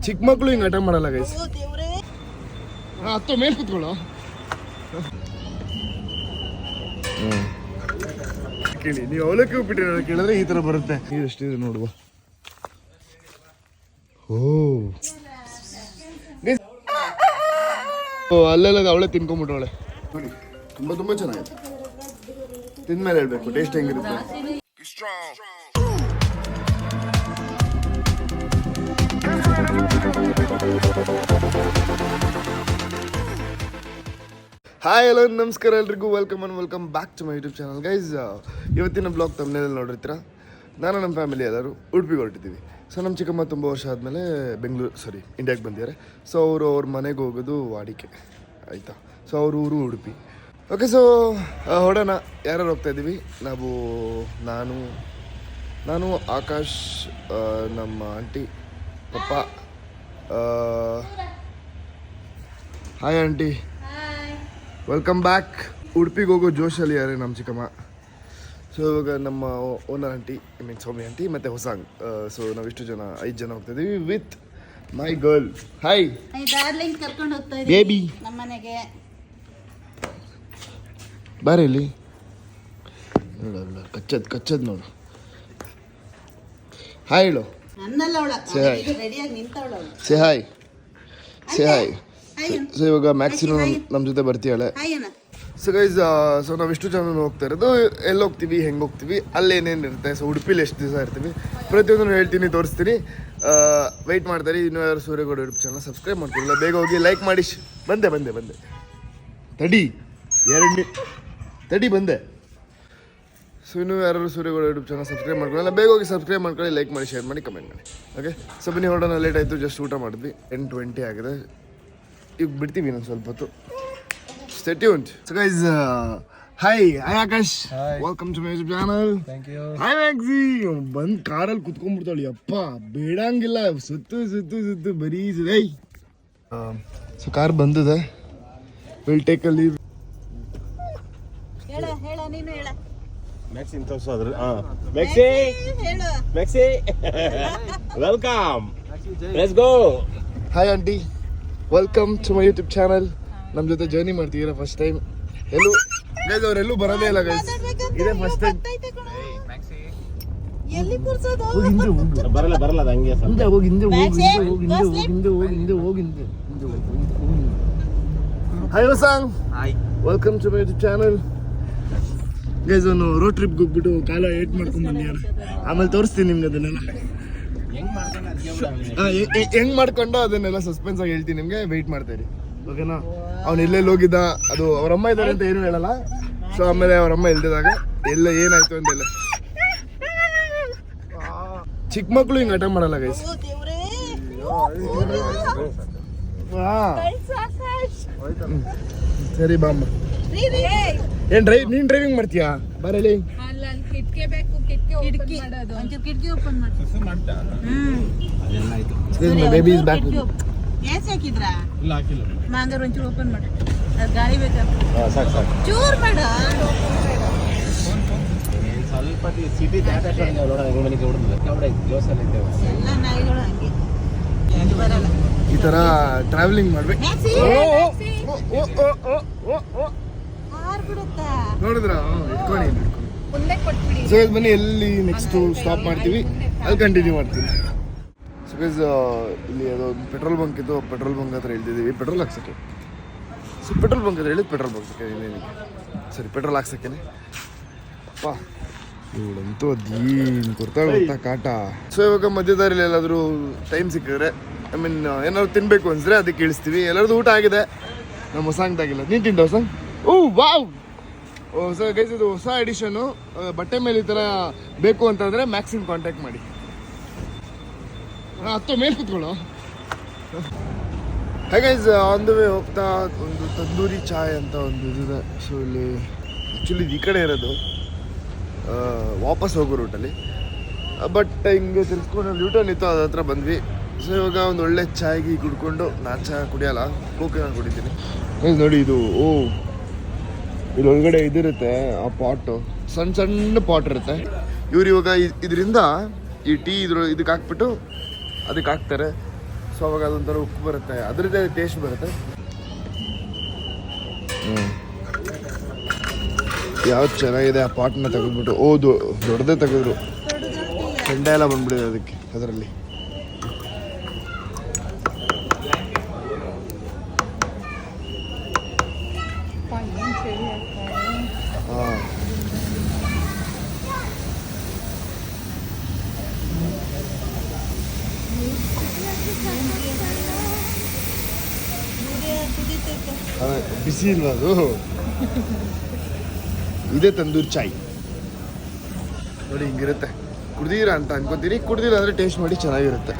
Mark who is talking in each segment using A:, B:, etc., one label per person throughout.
A: ಚಿಕ್ಕ ಮಕ್ಕಳು ಹಿಂಗೆ ಆಟ ಮಾಡಲ್ಲ ಗೈಸ್. ಹತ್ತು ಮೇಲೆ ಕೂತ್ಕೊಳ್ಳೋ. ಕೇಳಿ ನೀವು ಅವಲಕ್ಕಿ ಉಪ್ಪಿಟ್ಟು ಕೇಳಿದ್ರೆ ಈ ಥರ ಬರುತ್ತೆ. ನೀರು ಎಷ್ಟಿದೆ ನೋಡುವ. ಅಲ್ಲೆಲ್ಲ ಅವಳೆ ತಿನ್ಕೊಂಬಿಟ್ಟವಳೆ ನೋಡಿ. ತುಂಬ ಚೆನ್ನಾಗಿದೆ. ತಿಂದ್ಮೇಲೆ ಹೇಳ್ಬೇಕು ಟೇಸ್ಟ್ ಹೆಂಗಿರುತ್ತೆ. ಹಾಯ್ ಹಲೋ ನಮಸ್ಕಾರ ಎಲ್ರಿಗೂ. Welcome back to my YouTube channel guys. ಇವತ್ತಿನ ಬ್ಲಾಗ್ ತಮ್ಮನೇಲಿ ನೋಡಿರ್ತೀರ. ನಾನು ನಮ್ಮ ಫ್ಯಾಮಿಲಿ ಎಲ್ಲರೂ ಉಡುಪಿಗೆ ಹೊರಟಿದ್ದೀವಿ. ಸೊ ನಮ್ಮ ಚಿಕ್ಕಮ್ಮ ತುಂಬ ವರ್ಷ ಆದಮೇಲೆ ಇಂಡಿಯಾಗೆ ಬಂದಿದ್ದಾರೆ. ಸೊ ಅವ್ರ ಮನೆಗೆ ಹೋಗೋದು ವಾಡಿಕೆ ಆಯಿತಾ. ಸೊ ಅವ್ರ ಊರು ಉಡುಪಿ. Okay, so ಹೊಡೋಣ. ಯಾರು ಹೋಗ್ತಾ ಇದ್ದೀವಿ ನಾವು? ನಾನು ಆಕಾಶ್, ನಮ್ಮ ಆಂಟಿ, ಪಪ್ಪ. Hi aunty, welcome back. ಉಡುಪಿಗೆ ಹೋಗೋ ಜೋಶಲ್ಲಿ ಯಾರೇ ನಮ್ಮ ಚಿಕ್ಕಮ್ಮ. ಸೊ ಇವಾಗ ನಮ್ಮ ಓನರ್ ಆಂಟಿ, ಸೌಮ್ಯ ಆಂಟಿ ಮತ್ತು ಹೊಸಾಂಗ್. ಸೊ ನಾವಿಷ್ಟು ಜನ 5 ಜನ ಹೋಗ್ತಾ ಇದ್ದೀವಿ ವಿತ್ ಮೈ ಗರ್ಲ್. ಹಾಯ್
B: ಕರ್ಕೊಂಡು ಹೋಗ್ತಾ
A: ಬೇಬಿ.
B: ನಮ್ಮ ಮನೆಗೆ
A: ಬಾರಿ ಇಲ್ಲಿ ನೋಡ ಕಚ್ಚದ್ ನೋಡು. ಹಾಯ್ ಹೇಳು. Say hi. ಸೊ ಇವಾಗ ಮ್ಯಾಕ್ಸಿಮಮ್ ನಮ್ಮ ಜೊತೆ ಬರ್ತೀಯಾಳೆ. ಸೊ ಗೈಸ್, ಸೊ ನಾವಿಷ್ಟು ಜನ ಹೋಗ್ತಾ ಇರೋದು. ಎಲ್ಲಿ ಹೋಗ್ತೀವಿ, ಹೆಂಗೆ ಹೋಗ್ತೀವಿ, ಅಲ್ಲೇನೇನು ಇರುತ್ತೆ. ಸೊ ಉಡುಪಿಲಿ ಎಷ್ಟು ದಿವಸ ಇರ್ತೀವಿ ಪ್ರತಿಯೊಂದು ಹೇಳ್ತೀನಿ, ತೋರಿಸ್ತೀನಿ. ವೆಯ್ಟ್ ಮಾಡ್ತಾರೆ. ಇನ್ನೂ ಯಾರು ಸೂರ್ಯಗೌಡ ಯೂಟ್ಯೂಬ್ ಚಾನಲ್ ಸಬ್ಸ್ಕ್ರೈಬ್ ಮಾಡ್ಕೊಳ್ಳಿಲ್ಲ, ಬೇಗ ಹೋಗಿ ಲೈಕ್ ಮಾಡಿ. ಬಂದೆ ತಡಿ ಬಂದೆ. ಸೊ ಇನ್ನೂ ಯಾರು ಸೂರ್ಯಗೌಡ ಯೂಟ್ಯೂಬ್ ಚಾನಲ್ ಸಬ್ಸ್ಕ್ರೈಬ್ ಮಾಡ್ಕೊಳ್ಳಲ್ಲ, ಬೇಗ ಹೋಗಿ ಸಬ್ಸ್ಕ್ರೈಬ್ ಮಾಡ್ಕೊಳ್ಳಿ, ಲೈಕ್ ಮಾಡಿ, ಶೇರ್ ಮಾಡಿ, ಕಮೆಂಟ್ ಮಾಡಿ. ಓಕೆ, ಸೊ ಬನ್ನಿ ಹೊರಡೋಣ. ಲೇಟ್ ಆಯಿತು, ಜಸ್ಟ್ ಊಟ ಮಾಡಿದ್ವಿ. 10:20 ಆಗಿದೆ. ಈಗ ಬಿಡ್ತೀವಿ ನಾನು ಸ್ವಲ್ಪ ಹೊತ್ತು. Stay tuned. So guys, hi Akash. Welcome to my YouTube channel.
C: Thank you.
A: Hi Maxi. ಬಂದ್ ಕಾರಲ್ಲಿ ಕುತ್ಕೊಂಡ್ಬಿಡ್ತಾಳೆ. ಅಪ್ಪ ಬೇಡಂಗಿಲ್ಲ, ಸುತ್ತು ಬರೀ ಸೈ. ಸೊ ಕಾರ್ ಬಂದಿದೆ. Will take a leave.
B: ಹೇಳ ನೀನು ಹೇಳ.
C: Maxi ತೋರ್ಸೋದ್ರ. Maxi welcome. Let's go.
A: Hi aunty, welcome to my YouTube channel. ನಮ್ಮ ಜೊತೆ ಜರ್ನಿ ಮಾಡ್ತೀರಾ ಫಸ್ಟ್ ಟೈಮ್. ಅವರೆಲ್ಲೂ ಬರೋದೇ ಇಲ್ಲ ಗೈಸ್, ಇದೇ ಫಸ್ಟ್ ಟೈಮ್.
B: ಎಲ್ಲಿ ಕೂರ್ಸೋದು?
C: ಬರಲ್ಲ ಅದು ಹಂಗೆ
A: ಹಾಯ್ ಹೊಸಾಂಗ್, welcome to my YouTube channel. Guys ಅವನು ರೋಡ್ ಟ್ರಿಪ್ಗೆ ಹೋಗ್ಬಿಟ್ಟು ಕಾಲ ಏಟ್ ಮಾಡ್ಕೊಂಡು ಬಂದಿದ್ದಾರೆ. ಆಮೇಲೆ ತೋರಿಸ್ತೀನಿ ನಿಮ್ಗೆ ಅದನ್ನೆಲ್ಲ ಹೆಂಗ್ ಮಾಡ್ಕೊಂಡು ಅದನ್ನೆಲ್ಲ ಸಸ್ಪೆನ್ಸ್ ಆಗಿ ಹೇಳ್ತೀನಿ ನಿಮ್ಗೆ. ವೆಯ್ಟ್ ಮಾಡ್ತೀರಿ, ಓಕೆನಾ? ಅವ್ನು ಎಲ್ಲೆಲ್ಲಿ ಹೋಗಿದ್ದ, ಅದು ಅವರಮ್ಮ ಇದ್ದಾರೆ ಅಂತ ಏನು ಹೇಳಲ್ಲ. ಸೊ ಆಮೇಲೆ ಅವರಮ್ಮ ಇಲ್ದಿದಾಗ ಎಲ್ಲ ಏನಾಯ್ತು ಅಂತೆಲ್ಲ. ಚಿಕ್ಕ ಮಕ್ಕಳು ಹಿಂಗೆ ಆಟ ಮಾಡಲ್ಲ ಗೈಸ್. ಸರಿ ಬಾಮ್ಮ. ನೀನ್ ಡ್ರೈವಿಂಗ್ ಮಾಡ್ತೀಯಾ? ಬರಲಿ.
B: ಕಿಟಕಿ ಓಪನ್
A: ಬೇಬಿ ಇಸ್ ಬ್ಯಾಕ್.
B: ಹಾಕಿದ್ರಾ? ಇಲ್ಲ ಹಾಕಿಲ್ಲ. ಮಾಂಗರ್ ಒಂಚೂರು ಓಪನ್ ಮಾಡಿ, ಅದು ಗಾಳಿ ಬೇಕಾಗ್ತದೆ.
C: ಸಾಕು
B: ಚೂರ್ ಬೇಡ.
C: ಸ್ವಲ್ಪ ಸಿಟಿ
B: ಎಲ್ಲ ನಾಯಿಗಳು ಹಂಗೆ ಬರಲ್ಲ.
A: ಈ ತರ ಟ್ರಾವೆಲಿಂಗ್ ಮಾಡ್ಬೇಕು. ನೋಡಿದ್ರ ಇಟ್ಕೊಂಡು ಸೊ ಬನ್ನಿ, ಎಲ್ಲಿ ನೆಕ್ಸ್ಟ್ ಸ್ಟಾಪ್ ಮಾಡ್ತೀವಿ ಅಲ್ಲಿ ಕಂಟಿನ್ಯೂ ಮಾಡ್ತೀವಿ. ಸೊ ಗೈಸ್, ಇಲ್ಲಿ ಅದೊಂದು ಪೆಟ್ರೋಲ್ ಬಂಕ್ ಇದ್ದು, ಪೆಟ್ರೋಲ್ ಬಂಕ್ ಹತ್ರ ಇಳ್ದಿದ್ದೀವಿ ಪೆಟ್ರೋಲ್ ಹಾಕ್ಸೋಕ್ಕೆ. ಸೊ ಪೆಟ್ರೋಲ್ ಬಂಕ್ ಹತ್ರ ಹೇಳಿದ್ದು ಪೆಟ್ರೋಲ್ ಬಂಕ್ ಪೆಟ್ರೋಲ್ ಹಾಕ್ಸೋಕ್ಕೇನೆ. ಅಪ್ಪ ಇವಳಂತೂ ಅದೇನು ಗೊತ್ತಾ ಕಾಟ. ಸೊ ಇವಾಗ ಮಧ್ಯದಾರಲ್ಲಿ ಎಲ್ಲಾದರೂ ಟೈಮ್ ಸಿಕ್ಕಿದ್ರೆ, ಏನಾದ್ರು ತಿನ್ನಬೇಕು ಅನ್ಸಿದ್ರೆ ಅದಕ್ಕೆ ಇಳಿಸ್ತೀವಿ. ಎಲ್ಲರದ್ದು ಊಟ ಆಗಿದೆ, ನಮ್ಮ ಹೊಸಾಂಗ್ದಾಗಿಲ್ಲ. ನೀನು ತಿಂದ ಹೊಸಾಂಗ್? ಓ ವಾವ್. ಹೊಸ ಗೈಸ್, ಇದು ಹೊಸ ಎಡಿಷನ್ನು. ಬಟ್ಟೆ ಮೇಲೆ ಈ ಥರ ಬೇಕು ಅಂತಂದರೆ ಮ್ಯಾಕ್ಸಿಮ್ ಕಾಂಟ್ಯಾಕ್ಟ್ ಮಾಡಿ. ಹತ್ತು ಮೇಲೆ ಕೂತ್ಕೊಳ್ಳೋ. ಹಾಗೆ ಗೈಸ್, ಆನ್ ದ ವೇ ಹೋಗ್ತಾ ಒಂದು ತಂದೂರಿ ಚಾಯ್ ಅಂತ ಒಂದು ಇದಿದೆ. ಸೊ ಇಲ್ಲಿ ಆ್ಯಕ್ಚುಲಿ ಈ ಕಡೆ ಇರೋದು, ವಾಪಸ್ ಹೋಗೋ ರೂಟಲ್ಲಿ. ಬಟ್ ಹಿಂಗೆ ತಿರ್ಸ್ಕೊಂಡು ಯೂಟರ್ನ್ ಇತ್ತು, ಅದ್ರ ಹತ್ರ ಬಂದ್ವಿ. ಸೊ ಇವಾಗ ಒಂದು ಒಳ್ಳೆ ಚಾಯ್ಗೆ ಕುಡ್ಕೊಂಡು, ನಾನು ಚಹಾ ಕುಡಿಯೋಲ್ಲ, ಕೋಕೆ ನಾನು ಕುಡಿತೀನಿ. ನೋಡಿ ಇದು, ಇಲ್ಲಿ ಒಳಗಡೆ ಇದಿರುತ್ತೆ ಆ ಪಾಟು, ಸಣ್ಣ ಪಾಟ್ ಇರುತ್ತೆ. ಇವ್ರು ಇವಾಗ ಇದರಿಂದ ಈ ಟೀ ಇದಕ್ಕೆ ಹಾಕ್ಬಿಟ್ಟು ಅದಕ್ಕೆ ಹಾಕ್ತಾರೆ. ಸೊ ಅವಾಗ ಅದೊಂಥರ ಉಪ್ಪು ಬರುತ್ತೆ, ಅದರದ್ದೇ ಟೇಸ್ಟ್ ಬರುತ್ತೆ. ಯಾವ್ದು ಚೆನ್ನಾಗಿದೆ ಆ ಪಾಟ್ನ ತೆಗೆದ್ಬಿಟ್ಟು ದೊಡ್ಡದೇ ತೆಗೆದ್ರು, ಕೆಂಡ ಎಲ್ಲ ಬಂದ್ಬಿಡಿದೆ ಅದಕ್ಕೆ ಅದರಲ್ಲಿ. ಹಾಂ ಬಿಸಿ ಇಲ್ವಾ ಅದು? ಇದೇ ತಂದೂರ್ ಚಾಯ್ ನೋಡಿ, ಹಿಂಗಿರುತ್ತೆ. ಕುಡ್ದಿರಾ ಅಂತ ಅನ್ಕೋತೀರಿ, ಕುಡ್ದಿಲ್ಲ ಅಂದರೆ ಟೇಸ್ಟ್ ಮಾಡಿ ಚೆನ್ನಾಗಿರುತ್ತೆ.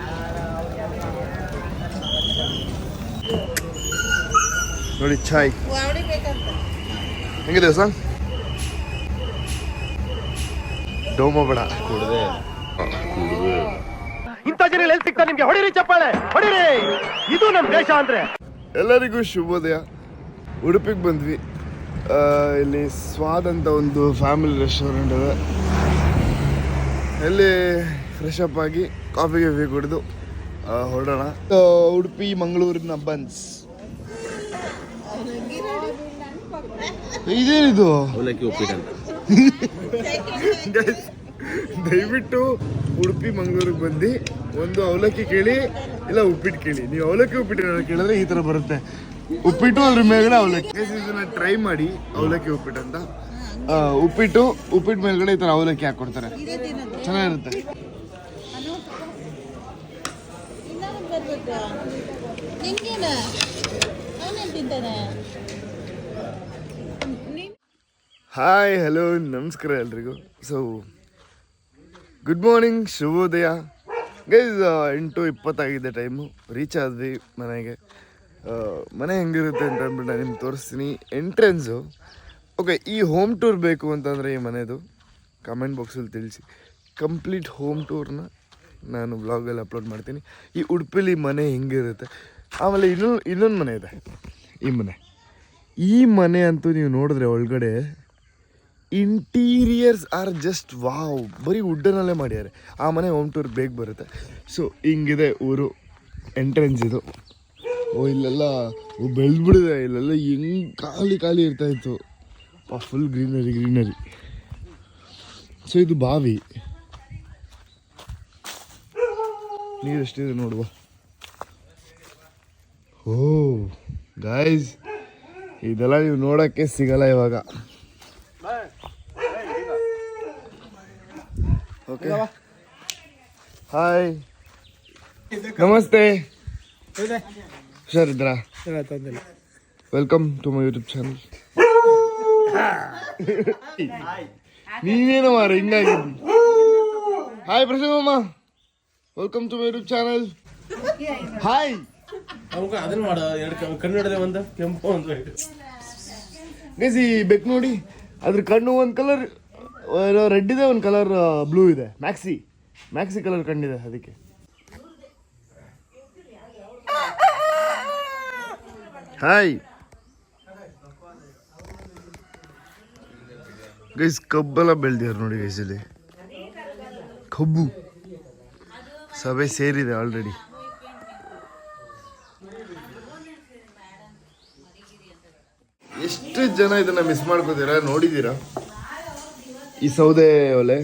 A: ನೋಡಿ ಚಾಯ್ ಹೆಂಗಿದೆ ಸರ್? ಡೋಮೋ ಬೇಡ,
C: ಕುಡ್ದೆ
D: ಇಂಥ ಜನ ಎಲ್ಲಿ ಸಿಗ್ತಾರೆ ನಿಮ್ಗೆ? ಹೊಡಿರಿ ಚಪ್ಪಾಳೆ, ಹೊಡಿರಿ. ಇದು ನಮ್ಮ ದೇಶ ಅಂದ್ರೆ.
A: ಎಲ್ಲರಿಗೂ ಶುಭೋದಯ. ಉಡುಪಿಗೆ ಬಂದ್ವಿ. ಇಲ್ಲಿ ಸ್ವಾದ್ ಅಂತ ಒಂದು ಫ್ಯಾಮಿಲಿ ರೆಸ್ಟೋರೆಂಟ್ ಇದೆ. ಇಲ್ಲಿ ಫ್ರೆಶ್ ಅಪ್ ಆಗಿ ಕಾಫಿ ಕುಡಿದು ಹೊರಡೋಣ. ಉಡುಪಿ ಮಂಗಳೂರಿನ ಬನ್ಸ್. ಇದೇನಿದು?
C: ಅವಲಕ್ಕಿ ಉಪ್ಪಿಟ್ಟು ಅಂತ.
A: ದಯವಿಟ್ಟು ಉಡುಪಿ ಮಂಗಳೂರಿಗೆ ಬಂದು ಒಂದು ಅವಲಕ್ಕಿ ಕೇಳಿ, ಇಲ್ಲ ಉಪ್ಪಿಟ್ಟು ಕೇಳಿ. ನೀವು ಅವಲಕ್ಕಿ ಉಪ್ಪಿಟ್ಟು ಕೇಳಿದ್ರೆ ಈ ಥರ ಬರುತ್ತೆ. ಉಪ್ಪಿಟ್ಟು ಅದ್ರ ಮೇಲ್ಗಡೆ ಅವಲಕ್ಕಿ. ಇದನ್ನ ಟ್ರೈ ಮಾಡಿ, ಅವಲಕ್ಕಿ ಉಪ್ಪಿಟ್ಟು ಅಂತ. ಉಪ್ಪಿಟ್ಟು ಮೇಲ್ಗಡೆ ಈ ಥರ ಅವಲಕ್ಕಿ ಹಾಕ್ಕೊಡ್ತಾರೆ, ಚೆನ್ನಾಗಿರುತ್ತೆ. ಹಾಯ್, ಹಲೋ, ನಮಸ್ಕಾರ ಎಲ್ರಿಗೂ. ಸೊ ಗುಡ್ ಮಾರ್ನಿಂಗ್, ಶುಭೋದಯ ಗೈಸ್. 8:20 ಟೈಮು. ರೀಚ್ ಆದ್ವಿ ಮನೆಗೆ. ಮನೆ ಹೆಂಗಿರುತ್ತೆ ಅಂತ ಅಂದ್ಬಿಟ್ಟು ನಾನು ನಿಮ್ಗೆ ತೋರಿಸ್ತೀನಿ. Entrance okay. ಈ ಹೋಮ್ ಟೂರ್ ಬೇಕು ಅಂತಂದರೆ ಈ ಮನೆದು ಕಮೆಂಟ್ ಬಾಕ್ಸಲ್ಲಿ ತಿಳಿಸಿ. ಕಂಪ್ಲೀಟ್ ಹೋಮ್ ಟೂರ್ನ ನಾನು ಬ್ಲಾಗಲ್ಲಿ ಅಪ್ಲೋಡ್ ಮಾಡ್ತೀನಿ. ಈ ಉಡುಪಿಲಿ ಮನೆ ಹೆಂಗಿರುತ್ತೆ. ಆಮೇಲೆ ಇನ್ನೊಂದು ಮನೆ ಇದೆ. ಈ ಮನೆ ಅಂತೂ ನೀವು ನೋಡಿದ್ರೆ ಒಳಗಡೆ ಇಂಟೀರಿಯರ್ಸ್ ಆರ್ ಜಸ್ಟ್ ವಾವ್. ಬರೀ ವುಡ್ಡನಲ್ಲೇ ಮಾಡ್ಯಾರೆ. ಆ ಮನೆ ಹೋಮ್ ಟೂರ್ ಬೇಗ ಬರುತ್ತೆ. ಸೊ ಹಿಂಗಿದೆ ಊರು. ಎಂಟ್ರೆನ್ಸ್ ಇದು. ಇಲ್ಲೆಲ್ಲ ಬೆಳೆದ್ಬಿಡಿದೆ. ಇಲ್ಲೆಲ್ಲ ಹೆಂಗೆ ಖಾಲಿ ಇರ್ತಾಯಿತ್ತು. Full greenery. ಸೊ ಇದು ಬಾವಿ. ನೀರು ಎಷ್ಟಿದೆ ನೋಡುವ. ಗಾಯ್ಸ್, ಇದೆಲ್ಲ ನೀವು ನೋಡೋಕ್ಕೆ ಸಿಗಲ್ಲ ಇವಾಗ. ಓಕೆ, ಹಾಯ್, ನಮಸ್ತೆ. ಹುಷಾರಿದ್ರಾ? Welcome to my YouTube channel. ನೀನೇನು ಮಾರ ಹಿಂಗಾಗಿದ್ದಿ? Hi Prasannamma, welcome to my YouTube channel. Hi.
C: ಅದನ್ನ ಮಾಡ, ಕನ್ನಡದಲ್ಲಿ ಒಂದು ಕೆಂಪು ಒಂದು
A: ಗೈಸ್, ಈ ಬೆಕ್ ನೋಡಿ, ಅದ್ರ ಕಣ್ಣು ಒಂದು ಕಲರ್ ರೆಡ್ ಇದೆ, ಒಂದು ಕಲರ್ ಬ್ಲೂ ಇದೆ. ಮ್ಯಾಕ್ಸಿ ಕಲರ್ ಕಣ್ಣಿದೆ ಅದಕ್ಕೆ. ಹಾಯ್ ಗೈಸ್, ಕಬ್ಬೆಲ್ಲ ಬೆಳೆದಿದ್ದಾರೆ ನೋಡಿ ಗೈಸ್. ಇಲ್ಲಿ ಕಬ್ಬು ಸಭೆ ಸೇರಿದೆ ಆಲ್ರೆಡಿ. ಎಷ್ಟು ಜನ ಇದನ್ನ ಮಿಸ್ ಮಾಡ್ಕೋತೀರಾ? ನೋಡಿದ್ದೀರಾ ಈ ಸೌದೆ ಒಲೆ?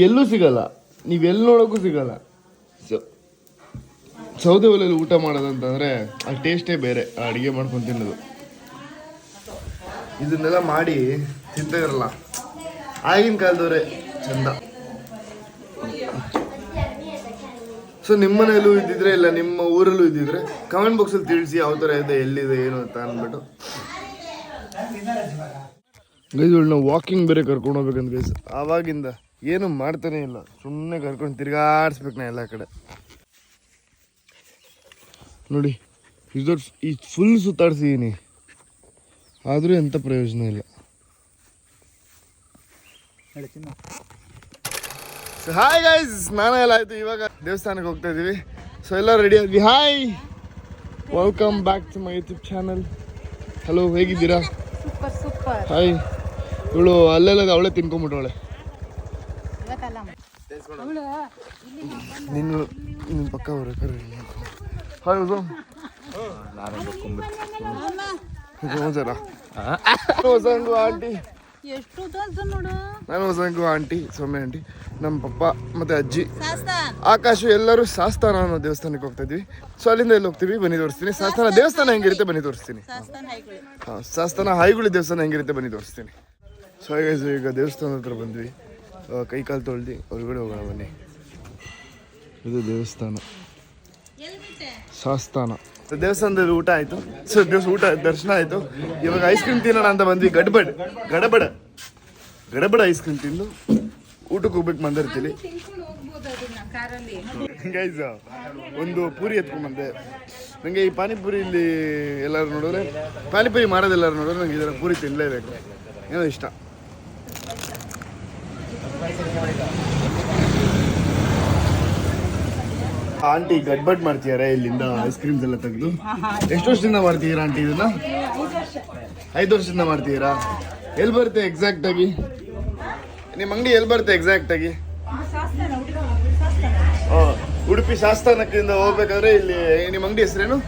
A: ಎಲ್ಲೂ ಸಿಗಲ್ಲ, ನೀವೆಲ್ಲಿ ನೋಡೋಕ್ಕೂ ಸಿಗಲ್ಲ. ಸೌದೆ ಒಲೆಯಲ್ಲಿ ಊಟ ಮಾಡೋದಂತಂದರೆ ಆ ಟೇಸ್ಟೇ ಬೇರೆ. ಅಡುಗೆ ಮಾಡ್ಕೊಂಡು ತಿನ್ನೋದು, ಇದನ್ನೆಲ್ಲ ಮಾಡಿ ತಿಂತಿರಲ್ಲ ಆಗಿನ ಕಾಲದವರೇ ಚಂದ. ಸೊ ನಿಮ್ಮ ಮನೆಯಲ್ಲೂ ಇದ್ದಿದ್ರೆ, ಇಲ್ಲ ನಿಮ್ಮ ಊರಲ್ಲೂ ಇದ್ದಿದ್ರೆ ಕಮೆಂಟ್ ಬಾಕ್ಸಲ್ಲಿ ತಿಳಿಸಿ ಯಾವ ಥರ ಇದೆ, ಎಲ್ಲಿದೆ, ಏನು ಅಂತ ಅಂದ್ಬಿಟ್ಟು. ಗೈಸ್, ನಾವು ವಾಕಿಂಗ್ ಬೇರೆ ಕರ್ಕೊಂಡು ಹೋಗ್ಬೇಕಂತ ಗೈಸ್. ಆವಾಗಿಂದ ಏನು ಮಾಡ್ತಾನೆ ಇಲ್ಲ, ಸುಮ್ಮನೆ ಕರ್ಕೊಂಡು ತಿರ್ಗಾಡಿಸ್ಬೇಕು ನಾ ಎಲ್ಲ ಕಡೆ. ನೋಡಿ, ಈ ಫುಲ್ ಸುತ್ತಾಡ್ಸಿದ್ದೀನಿ, ಆದರೂ ಎಂಥ ಪ್ರಯೋಜನ ಇಲ್ಲ. ಹಾಯ್ ಗೈಸ್, ಸ್ನಾನ ಎಲ್ಲ ಆಯಿತು. ಇವಾಗ ದೇವಸ್ಥಾನಕ್ಕೆ ಹೋಗ್ತಾ ಇದ್ದೀವಿ. ಸೊ ಎಲ್ಲ ರೆಡಿ ಆದ್ವಿ. Hi, welcome back to my YouTube channel. Hello, ಹೇಗಿದ್ದೀರಾ? ಹಾಯ್. ಇವಳು ಅಲ್ಲೆಲ್ಲ ಅವಳೇ ತಿನ್ಕೊಂಬಿಟ್ಟವಳೆ. ನಿನ್ನ ಪಕ್ಕ ಹಾಯ್ ಹೊಸ ಸಮಾಚಾರ ಹೊಸ ಅಂಗು ಆಂಟಿ
B: ಎಷ್ಟು ತೋರ್ಸು ನೋಡು.
A: ನಾನು ಹೊಸ ಅಂಗು ಆಂಟಿ ಸೌಮ್ಯ ಆಂಟಿ ನಮ್ಮ ಪಪ್ಪ ಮತ್ತೆ ಅಜ್ಜಿ
B: ಶಾಸ್ತಾನ್.
A: ಆಕಾಶು ಎಲ್ಲರೂ ಶಾಸ್ತಾನ ಅನ್ನೋ ದೇವಸ್ಥಾನಕ್ಕೆ ಹೋಗ್ತಾ ಇದ್ವಿ. ಸೊ ಅಲ್ಲಿಂದ ಎಲ್ಲಿ ಹೋಗ್ತೀವಿ ಬನ್ನಿ ತೋರಿಸ್ತೀನಿ. ಶಾಸ್ತಾನ ದೇವಸ್ಥಾನ ಹೆಂಗಿರುತ್ತೆ ಬನ್ನಿ ತೋರಿಸ್ತೀನಿ.
B: ಶಾಸ್ತಾನ್ ಹೈಗುಳಿ.
A: ಹಾಂ ಶಾಸ್ತಾನ ಹಾಯ್ಗುಳಿ ದೇವಸ್ಥಾನ ಹೆಂಗಿರುತ್ತೆ ಬನ್ನಿ ತೋರಿಸ್ತೀನಿ. ಸೊ ಈಗ ದೇವಸ್ಥಾನದ ಹತ್ರ ಬಂದ್ವಿ. ಕೈ ಕಾಲು ತೊಳ್ದು ಹೊರಗಡೆ ಹೋಗೋಣ ಬನ್ನಿ. ಇದು ದೇವಸ್ಥಾನ ಶಾಸ್ತಾನ. ದೇವಸ್ಥಾನದಲ್ಲಿ ಊಟ ಆಯಿತು. ಸೊ ಊಟ ದರ್ಶನ ಆಯಿತು. ಇವಾಗ ಐಸ್ ಕ್ರೀಮ್ ತಿನ್ನೋಣ ಅಂತ ಬಂದ್ವಿ. ಗಡಬಡ ಐಸ್ ಕ್ರೀಮ್ ತಿಂದು ಊಟಕ್ಕೆ ಹೋಗ್ಬೇಕು ಮಂದಿರ್ತೀವಿ. ಗೈಸ್ ಒಂದು ಪೂರಿ ಎತ್ಕೊಂಡ್ಬಂದೆ. ನನಗೆ ಈ ಪಾನಿಪುರಿ ಇಲ್ಲಿ ಎಲ್ಲರೂ ನೋಡಿದ್ರೆ ಪಾನಿಪುರಿ ಮಾಡೋದೆಲ್ಲರೂ ನೋಡಿದ್ರೆ ನನಗೆ ಇದರ ಪೂರಿ ತಿನ್ನಲೇಬೇಕು, ಏನೋ ಇಷ್ಟ. ಆಂಟಿ ಗಡ್ಬಡ್ ಮಾಡ್ತಿದ್ದಾರೆ ಇಲ್ಲಿಂದ ಐಸ್ ಕ್ರೀಮ್ಸ್ ಎಲ್ಲ ತೆಗೆದು. ಎಷ್ಟು ವರ್ಷದಿಂದ ಮಾಡ್ತೀರಾ ಆಂಟಿ ಇದನ್ನ? 5 ವರ್ಷದಿಂದ ಮಾಡ್ತೀರಾ? ಎಲ್ಲಿ ಬರುತ್ತೆ ಎಕ್ಸಾಕ್ಟ್ ಆಗಿ ನಿಮ್ಮ ಅಂಗಡಿ? ಎಲ್ಲಿ ಬರುತ್ತೆ ಎಕ್ಸಾಕ್ಟ್ ಆಗಿ? ಉಡುಪಿ ಶಾಸ್ತಾನಕ್ಕಿಂದ ಹೋಗ್ಬೇಕಾದ್ರೆ ಇಲ್ಲಿ ನಿಮ್ಮ ಅಂಗಡಿ ಹೆಸರೇನು?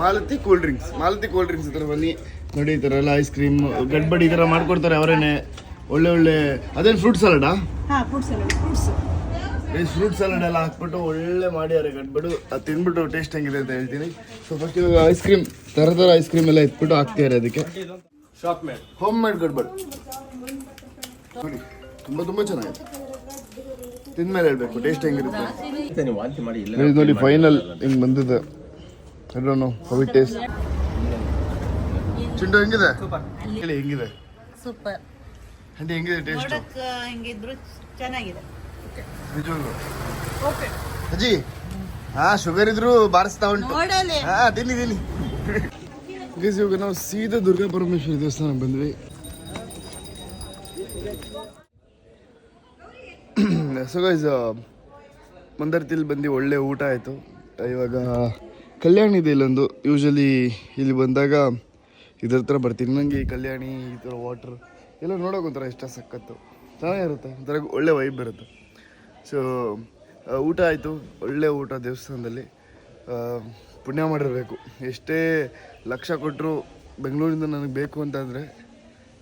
A: Malathi cool drinks. Malathi cool drinks ಹತ್ರ ಬನ್ನಿ. ನೋಡಿ ಈ ಥರ ಎಲ್ಲ ಐಸ್ ಕ್ರೀಮ್ ಗಡ್ಬಡಿ ಈ ಥರ ಮಾಡ್ಕೊಡ್ತಾರೆ ಅವರೇನೆ. ಒಳ್ಳೆ ಅದೇನು ಫ್ರೂಟ್ ಸಲಾಡಾ? ಫ್ರೂಟ್ ಸಲಾಡ್ ಎಲ್ಲ ಹಾಕ್ಬಿಟ್ಟು ಒಳ್ಳೆ ಮಾಡ್ಯಾರೆ ಗಡ್ಬಡು. ಅದು ತಿಂದ್ಬಿಟ್ಟು ಟೇಸ್ಟ್ ಹೆಂಗಿದೆ ಅಂತ ಹೇಳ್ತೀನಿ. ಸೊ ಫಸ್ಟ್ ಇವಾಗ ಐಸ್ ಕ್ರೀಮ್ ಥರ ಐಸ್ ಕ್ರೀಮ್ ಎಲ್ಲ ಎತ್ಬಿಟ್ಟು ಹಾಕ್ತಿದ್ದಾರೆ ಅದಕ್ಕೆ. ಹೋಮ್ ಮೇಡ್ ಗಡ್ಬಡ್ ನೋಡಿ, ತುಂಬ ಚೆನ್ನಾಗಿದೆ. ತಿಂದ್ಮೇಲೆ ಹೇಳ್ಬೇಕು ಟೇಸ್ಟ್ ಹೆಂಗಿರುತ್ತೆ ನೋಡಿ. ಫೈನಲ್ ಹಿಂಗೆ ಬಂದಿದೆ. I don't know how it taste. Chintu ಹೆಂಗಿದೆ ಹೇಳಿ, ಹೆಂಗಿದೆ?
B: ಸೂಪರ್
A: ಆಂಟಿ ಹೆಂಗಿದೆ ಟೇಸ್ಟ್?
B: ಹಿಂಗಿದ್ರು ಚೆನ್ನಾಗಿದೆ.
A: ನಿಜವಾಗ್ಲು ಅಜ್ಜಿ ಶುಗರ್ ಇದ್ರು ಬಾರಿಸ್ತಾ ಉಂಟು.
B: ನೋಡಲಿ
A: ತಿನ್ನಿ ಗೈಸ್, ಇವಾಗ ನಾವು ಸೀದಾ ದುರ್ಗಾ ಪರಮೇಶ್ವರಿ ದೇವಸ್ಥಾನಕ್ಕೆ ಬಂದ್ವಿ. ಸೊ ಗೈಸ್ ಮಂದರ್ತಿಲ್ ಬಂದು ಒಳ್ಳೆ ಊಟ ಆಯಿತು. ಇವಾಗ ಕಲ್ಯಾಣಿ ಇದೆ ಇಲ್ಲೊಂದು. ಯೂಶಲಿ ಇಲ್ಲಿ ಬಂದಾಗ ಇದ್ರ ಹತ್ರ ಬರ್ತೀನಿ. ನನಗೆ ಈ ಕಲ್ಯಾಣಿ ಈ ಥರ ವಾಟ್ರ್ ಎಲ್ಲ ನೋಡೋಕೆ ಒಂಥರ ಇಷ್ಟ, ಸಖತ್ತು ಚೆನ್ನಾಗಿರುತ್ತೆ, ಒಂಥರ ಒಳ್ಳೆ ವೈಬ್ ಬರುತ್ತೆ. ಸೊ ಊಟ ಆಯಿತು, ಒಳ್ಳೆ ಊಟ ದೇವಸ್ಥಾನದಲ್ಲಿ. ಪುಣ್ಯ ಮಾಡಿರಬೇಕು. ಎಷ್ಟೇ ಲಕ್ಷ ಕೊಟ್ಟರು ಬೆಂಗಳೂರಿಂದ ನನಗೆ ಬೇಕು ಅಂತಂದರೆ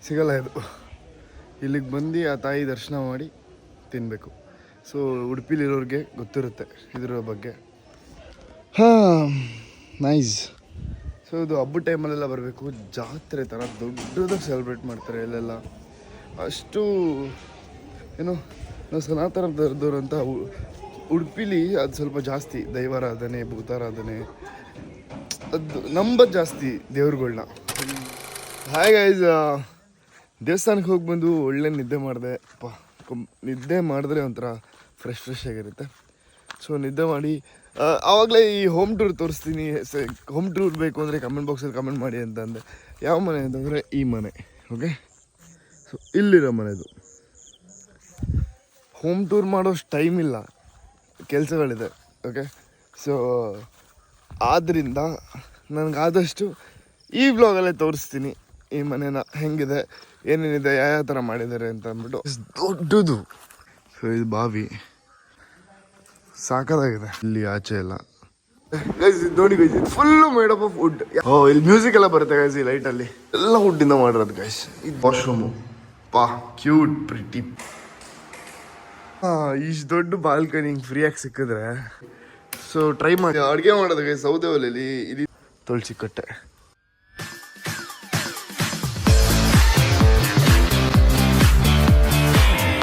A: ಸಿಗಲ್ಲ ಇದು. ಇಲ್ಲಿಗೆ ಬಂದು ಆ ತಾಯಿ ದರ್ಶನ ಮಾಡಿ ತಿನ್ನಬೇಕು. ಸೊ ಉಡುಪಿಲಿರೋರಿಗೆ ಗೊತ್ತಿರುತ್ತೆ ಇದರ ಬಗ್ಗೆ. ನೈಸ್. ಸೊ ಇದು ಹಬ್ಬದ ಟೈಮಲ್ಲೆಲ್ಲ ಬರಬೇಕು. ಜಾತ್ರೆ ಥರ ದೊಡ್ಡದಾಗಿ ಸೆಲೆಬ್ರೇಟ್ ಮಾಡ್ತಾರೆ ಇಲ್ಲೆಲ್ಲ. ಅಷ್ಟು ಏನು ನಾವು ಸನಾತನ ಧರ್ಮದವ್ರು ಅಂತ ಉಡುಪಿಲಿ ಅದು ಸ್ವಲ್ಪ ಜಾಸ್ತಿ ದೈವಾರಾಧನೆ, ಭೂತಾರಾಧನೆ, ಅದು ನಂಬದು ಜಾಸ್ತಿ ದೇವ್ರುಗಳ್ನ. ಹಾಯ್ ಗೈಸ್, ದೇವಸ್ಥಾನಕ್ಕೆ ಹೋಗಿ ಬಂದು ಒಳ್ಳೆ ನಿದ್ದೆ ಮಾಡಿದೆ. ನಿದ್ದೆ ಮಾಡಿದ್ರೆ ಒಂಥರ ಫ್ರೆಶ್ ಆಗಿರುತ್ತೆ. ಸೊ ನಿದ್ದೆ ಮಾಡಿ ಆವಾಗಲೇ ಈ ಹೋಮ್ ಟೂರ್ ತೋರಿಸ್ತೀನಿ. ಹೋಮ್ ಟೂರ್ ಬೇಕು ಅಂದರೆ ಕಮೆಂಟ್ ಬಾಕ್ಸಲ್ಲಿ ಕಮೆಂಟ್ ಮಾಡಿ ಅಂತ ಅಂದೆ. ಯಾವ ಮನೆ ಅಂತಂದರೆ ಈ ಮನೆ. ಓಕೆ, ಸೊ ಇಲ್ಲಿರೋ ಮನೆದು. ಹೋಮ್ ಟೂರ್ ಮಾಡೋಷ್ಟು ಟೈಮ್ ಇಲ್ಲ, ಕೆಲಸಗಳಿದೆ. ಓಕೆ, ಸೊ ಆದ್ದರಿಂದ ನನಗಾದಷ್ಟು ಈ ಬ್ಲಾಗಲ್ಲೇ ತೋರಿಸ್ತೀನಿ ಈ ಮನೇನ ಹೆಂಗಿದೆ, ಏನೇನಿದೆ, ಯಾವ ಥರ ಮಾಡಿದ್ದಾರೆ ಅಂತ ಅಂದ್ಬಿಟ್ಟು. ದೊಡ್ಡದು. ಸೊ ಇದು ಬಾವಿ ಸಾಕಾಗಿದೆ. ಇಲ್ಲಿ ಆಚೆ ಎಲ್ಲ ಗೈಸ್ ನೋಡಿ guys, full made up of wood. ಇಲ್ಲಿ ಮ್ಯೂಸಿಕ್ ಎಲ್ಲ ಬರುತ್ತೆ ಗೈಸ್ ಈ ಲೈಟಲ್ಲಿ. ಎಲ್ಲ ವುಡ್ಡಿಂದ ಮಾಡಿರೋದು ಗೈಸ್. ಇದು ವಾಶ್ರೂಮು. Cute pretty. ಇಷ್ಟು ದೊಡ್ಡ ಬಾಲ್ಕನಿ ಹಿಂಗೆ ಫ್ರೀಯಾಗಿ ಸಿಕ್ಕಿದ್ರೆ ಸೊ ಟ್ರೈ ಮಾಡಿ. ಅಡುಗೆ ಮಾಡೋದು ಗೈಸ್ ಸೌದೆ ಒಲೆಯಲ್ಲಿ. ಇದು ತುಳಸಿ ಕಟ್ಟೆ.